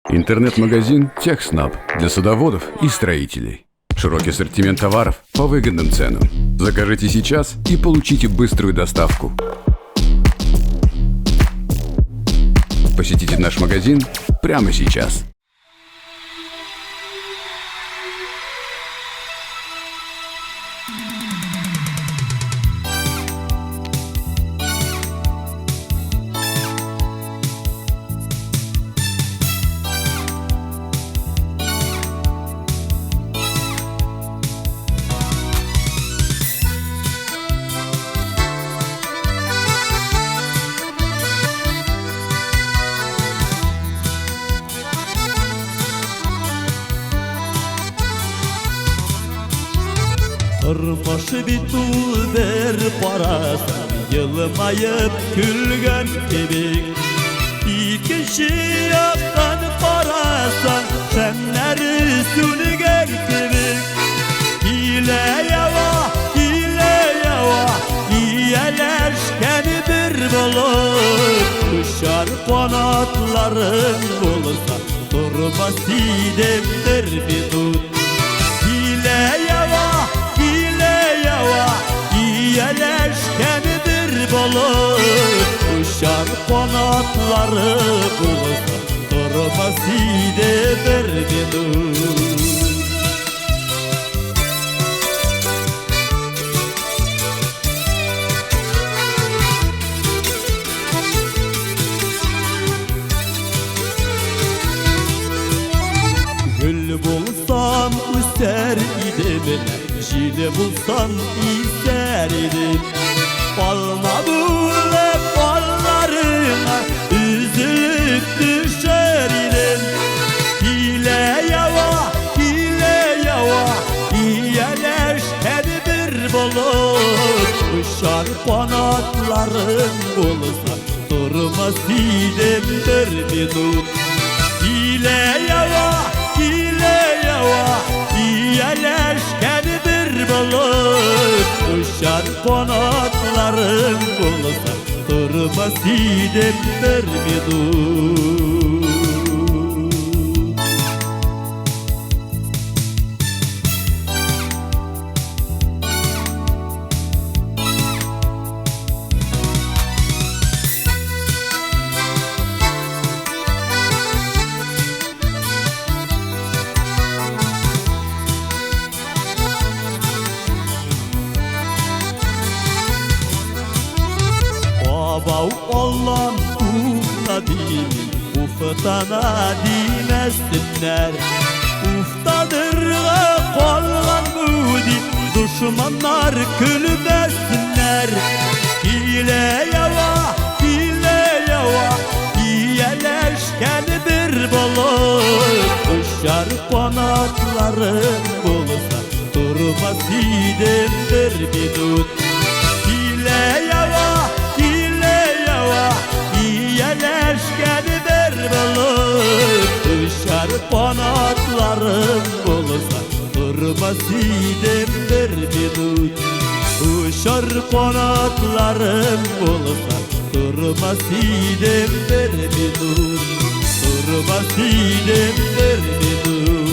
Интернет-магазин «Техснаб» для садоводов и строителей. Широкий ассортимент товаров по выгодным ценам. Закажите сейчас и получите быструю доставку. Посетите наш магазин прямо сейчас. Kırmış bir tul ver parasın, yılmayıp külgen gibi. İkinci yaktan parasan, şenleri sülger gibi. Hile yava, iyeleşken bir bulur. Kuşar kanatların bulursa, durmaz sidemdir bir tut. Hile yava, iyeleşken bir bulur. Kuşar kanatları bulursa, durmaz sidemdir bir tut. Gül bulsam üster idim, jil bulsam ister idim. Balma bule ballarına üzülüp düşer idim. Hile yava, iyeleşken bir bulur. Kuşar kanatların bulsa, durmaz idemdir bir tut. Hile yava, iyeleşken bir bulur. Kuşar kanatların bulsa, durmaz idemdir bir tut. Bav olan ufta değil, uftana demesinler. Uftadır kalan bu din, düşmanlar külmesinler. Hile yava, iyeleşken bir bulur. Kuşar kanatların bulsa, durmaz idemdir bir tut. Hile yava, iyeleşken bir bulur. Kuşar kanatların bulsa, durmaz idemdir bir tut. Kuşar kanatların bulsa, durmaz idemdir bir tut. Durmaz idemdir bir tut.